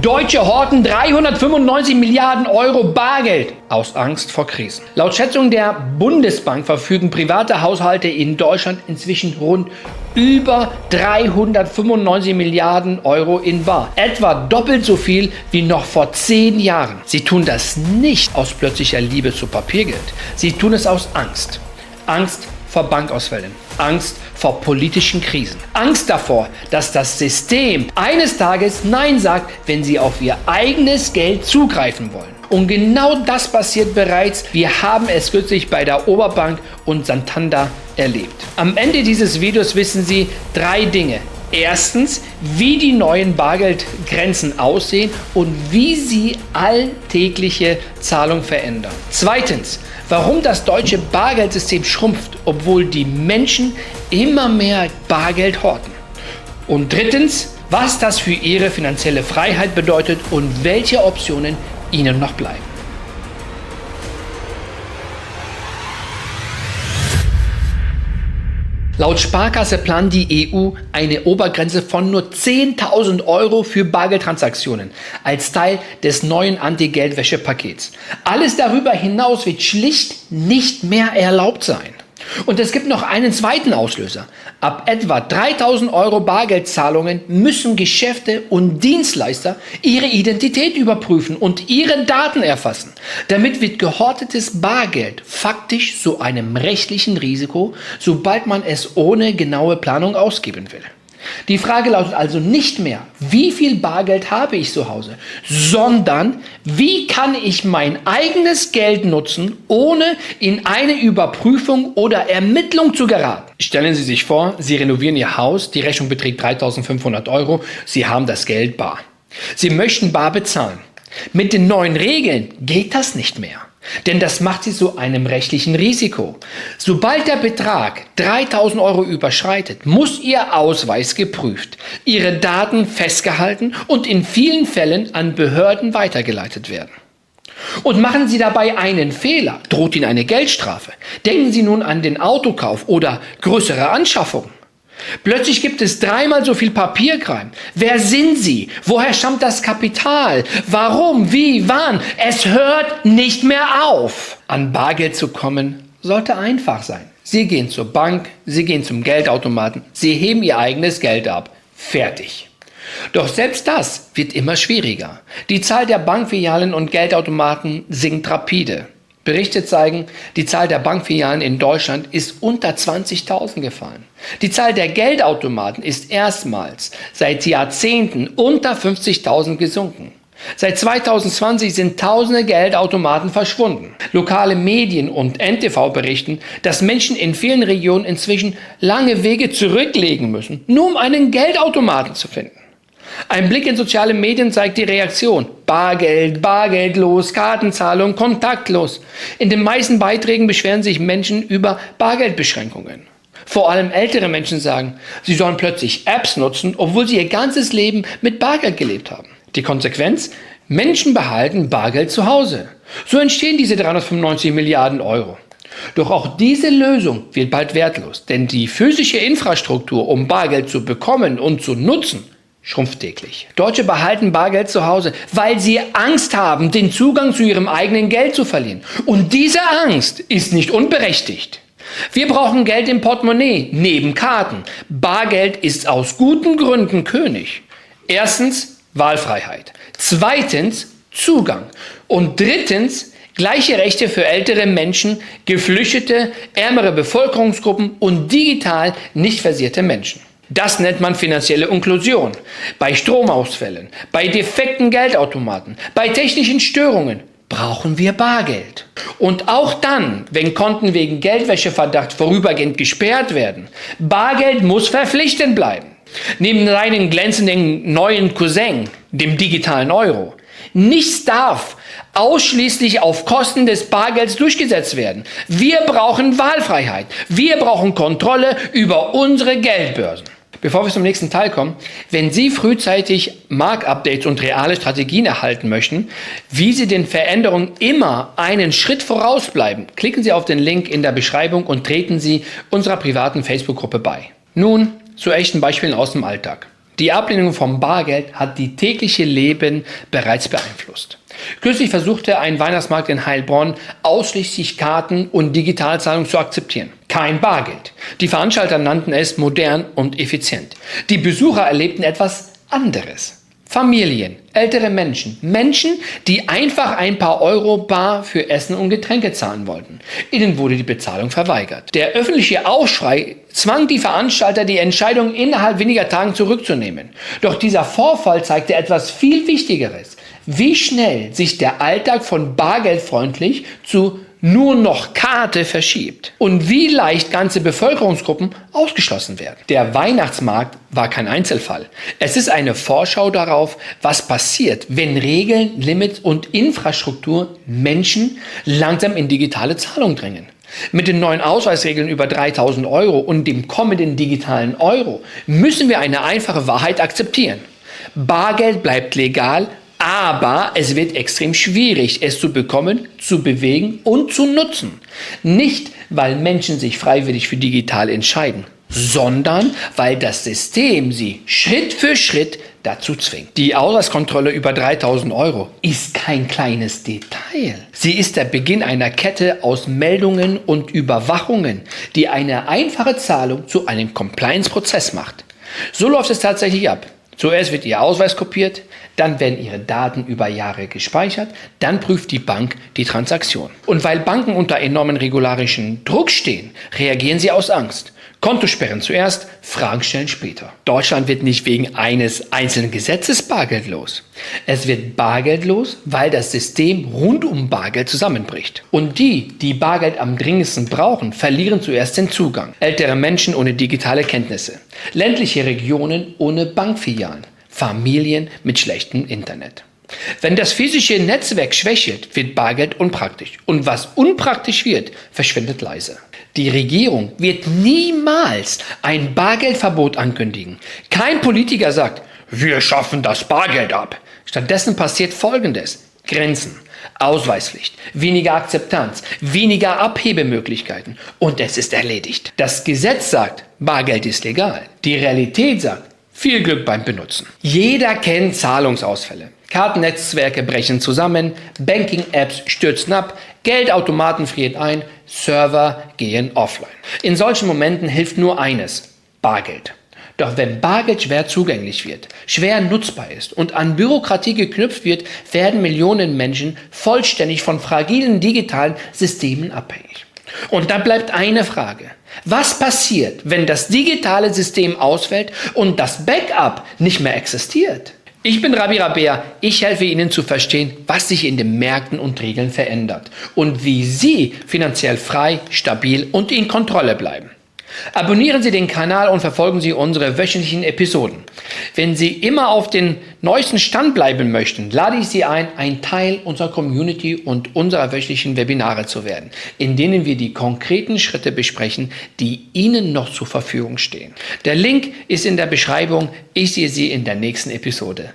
Deutsche horten 395 Milliarden Euro Bargeld aus Angst vor Krisen. Laut Schätzung der Bundesbank verfügen private Haushalte in Deutschland inzwischen rund über 395 Milliarden Euro in bar. Etwa doppelt so viel wie noch vor 10 Jahren. Sie tun das nicht aus plötzlicher Liebe zu Papiergeld. Sie tun es aus Angst. Angst vor Bankausfällen. Angst vor politischen Krisen. Angst davor, dass das System eines Tages Nein sagt, wenn sie auf ihr eigenes Geld zugreifen wollen. Und genau das passiert bereits. Wir haben es kürzlich bei der Oberbank und Santander erlebt. Am Ende dieses Videos wissen Sie 3 Dinge. Erstens, wie die neuen Bargeldgrenzen aussehen und wie sie alltägliche Zahlung verändern. Zweitens, warum das deutsche Bargeldsystem schrumpft, obwohl die Menschen immer mehr Bargeld horten. Und drittens, was das für ihre finanzielle Freiheit bedeutet und welche Optionen ihnen noch bleiben. Laut Sparkasse plant die EU eine Obergrenze von nur 10.000 Euro für Bargeldtransaktionen als Teil des neuen Anti-Geldwäsche-Pakets. Alles darüber hinaus wird schlicht nicht mehr erlaubt sein. Und es gibt noch einen zweiten Auslöser. Ab etwa 3.000 Euro Bargeldzahlungen müssen Geschäfte und Dienstleister ihre Identität überprüfen und ihre Daten erfassen. Damit wird gehortetes Bargeld faktisch zu einem rechtlichen Risiko, sobald man es ohne genaue Planung ausgeben will. Die Frage lautet also nicht mehr, wie viel Bargeld habe ich zu Hause, sondern wie kann ich mein eigenes Geld nutzen, ohne in eine Überprüfung oder Ermittlung zu geraten. Stellen Sie sich vor, Sie renovieren Ihr Haus, die Rechnung beträgt 3.500 Euro, Sie haben das Geld bar. Sie möchten bar bezahlen. Mit den neuen Regeln geht das nicht mehr. Denn das macht sie zu einem rechtlichen Risiko. Sobald der Betrag 3.000 Euro überschreitet, muss Ihr Ausweis geprüft, Ihre Daten festgehalten und in vielen Fällen an Behörden weitergeleitet werden. Und machen Sie dabei einen Fehler, droht Ihnen eine Geldstrafe. Denken Sie nun an den Autokauf oder größere Anschaffungen. Plötzlich gibt es 3-mal so viel Papierkram. Wer sind Sie? Woher stammt das Kapital? Warum? Wie? Wann? Es hört nicht mehr auf. An Bargeld zu kommen, sollte einfach sein. Sie gehen zur Bank, Sie gehen zum Geldautomaten, Sie heben Ihr eigenes Geld ab. Fertig. Doch selbst das wird immer schwieriger. Die Zahl der Bankfilialen und Geldautomaten sinkt rapide. Berichte zeigen, die Zahl der Bankfilialen in Deutschland ist unter 20.000 gefallen. Die Zahl der Geldautomaten ist erstmals seit Jahrzehnten unter 50.000 gesunken. Seit 2020 sind tausende Geldautomaten verschwunden. Lokale Medien und NTV berichten, dass Menschen in vielen Regionen inzwischen lange Wege zurücklegen müssen, nur um einen Geldautomaten zu finden. Ein Blick in soziale Medien zeigt die Reaktion. Bargeld, bargeldlos, Kartenzahlung, kontaktlos. In den meisten Beiträgen beschweren sich Menschen über Bargeldbeschränkungen. Vor allem ältere Menschen sagen, sie sollen plötzlich Apps nutzen, obwohl sie ihr ganzes Leben mit Bargeld gelebt haben. Die Konsequenz? Menschen behalten Bargeld zu Hause. So entstehen diese 395 Milliarden Euro. Doch auch diese Lösung wird bald wertlos, denn die physische Infrastruktur, um Bargeld zu bekommen und zu nutzen, schrumpft täglich. Deutsche behalten Bargeld zu Hause, weil sie Angst haben, den Zugang zu ihrem eigenen Geld zu verlieren. Und diese Angst ist nicht unberechtigt. Wir brauchen Geld im Portemonnaie, neben Karten. Bargeld ist aus guten Gründen König. Erstens Wahlfreiheit. Zweitens Zugang. Und drittens gleiche Rechte für ältere Menschen, Geflüchtete, ärmere Bevölkerungsgruppen und digital nicht versierte Menschen. Das nennt man finanzielle Inklusion. Bei Stromausfällen, bei defekten Geldautomaten, bei technischen Störungen brauchen wir Bargeld. Und auch dann, wenn Konten wegen Geldwäscheverdacht vorübergehend gesperrt werden, Bargeld muss verpflichtend bleiben. Neben seinem glänzenden neuen Cousin, dem digitalen Euro. Nichts darf ausschließlich auf Kosten des Bargelds durchgesetzt werden. Wir brauchen Wahlfreiheit. Wir brauchen Kontrolle über unsere Geldbörsen. Bevor wir zum nächsten Teil kommen, wenn Sie frühzeitig Marktupdates und reale Strategien erhalten möchten, wie Sie den Veränderungen immer einen Schritt voraus bleiben, klicken Sie auf den Link in der Beschreibung und treten Sie unserer privaten Facebook-Gruppe bei. Nun zu echten Beispielen aus dem Alltag. Die Ablehnung vom Bargeld hat die tägliche Leben bereits beeinflusst. Kürzlich versuchte ein Weihnachtsmarkt in Heilbronn ausschließlich Karten und Digitalzahlungen zu akzeptieren. Kein Bargeld. Die Veranstalter nannten es modern und effizient. Die Besucher erlebten etwas anderes. Familien, ältere Menschen, die einfach ein paar Euro bar für Essen und Getränke zahlen wollten. Ihnen wurde die Bezahlung verweigert. Der öffentliche Aufschrei zwang die Veranstalter, die Entscheidung innerhalb weniger Tagen zurückzunehmen. Doch dieser Vorfall zeigte etwas viel Wichtigeres: wie schnell sich der Alltag von bargeldfreundlich zu nur noch Karte verschiebt und wie leicht ganze Bevölkerungsgruppen ausgeschlossen werden. Der Weihnachtsmarkt war kein Einzelfall. Es ist eine Vorschau darauf, was passiert, wenn Regeln, Limits und Infrastruktur Menschen langsam in digitale Zahlung drängen. Mit den neuen Ausweisregeln über 3.000 Euro und dem kommenden digitalen Euro müssen wir eine einfache Wahrheit akzeptieren. Bargeld bleibt legal, aber es wird extrem schwierig, es zu bekommen, zu bewegen und zu nutzen. Nicht, weil Menschen sich freiwillig für digital entscheiden, sondern weil das System sie Schritt für Schritt dazu zwingt. Die Ausweiskontrolle über 3.000 Euro ist kein kleines Detail. Sie ist der Beginn einer Kette aus Meldungen und Überwachungen, die eine einfache Zahlung zu einem Compliance-Prozess macht. So läuft es tatsächlich ab. Zuerst wird Ihr Ausweis kopiert, dann werden Ihre Daten über Jahre gespeichert, dann prüft die Bank die Transaktion. Und weil Banken unter enormen regularischen Druck stehen, reagieren sie aus Angst. Kontosperren zuerst, Fragen stellen später. Deutschland wird nicht wegen eines einzelnen Gesetzes bargeldlos. Es wird bargeldlos, weil das System rund um Bargeld zusammenbricht. Und die Bargeld am dringendsten brauchen, verlieren zuerst den Zugang. Ältere Menschen ohne digitale Kenntnisse. Ländliche Regionen ohne Bankfilialen. Familien mit schlechtem Internet. Wenn das physische Netzwerk schwächelt, wird Bargeld unpraktisch. Und was unpraktisch wird, verschwindet leise. Die Regierung wird niemals ein Bargeldverbot ankündigen. Kein Politiker sagt, wir schaffen das Bargeld ab. Stattdessen passiert Folgendes: Grenzen, Ausweispflicht, weniger Akzeptanz, weniger Abhebemöglichkeiten und es ist erledigt. Das Gesetz sagt, Bargeld ist legal. Die Realität sagt, viel Glück beim Benutzen. Jeder kennt Zahlungsausfälle. Kartennetzwerke brechen zusammen, Banking-Apps stürzen ab, Geldautomaten frieren ein, Server gehen offline. In solchen Momenten hilft nur eines: Bargeld. Doch wenn Bargeld schwer zugänglich wird, schwer nutzbar ist und an Bürokratie geknüpft wird, werden Millionen Menschen vollständig von fragilen digitalen Systemen abhängig. Und dann bleibt eine Frage: Was passiert, wenn das digitale System ausfällt und das Backup nicht mehr existiert? Ich bin Rabbi Rabea. Ich helfe Ihnen zu verstehen, was sich in den Märkten und Regeln verändert und wie Sie finanziell frei, stabil und in Kontrolle bleiben. Abonnieren Sie den Kanal und verfolgen Sie unsere wöchentlichen Episoden. Wenn Sie immer auf den neuesten Stand bleiben möchten, lade ich Sie ein Teil unserer Community und unserer wöchentlichen Webinare zu werden, in denen wir die konkreten Schritte besprechen, die Ihnen noch zur Verfügung stehen. Der Link ist in der Beschreibung. Ich sehe Sie in der nächsten Episode.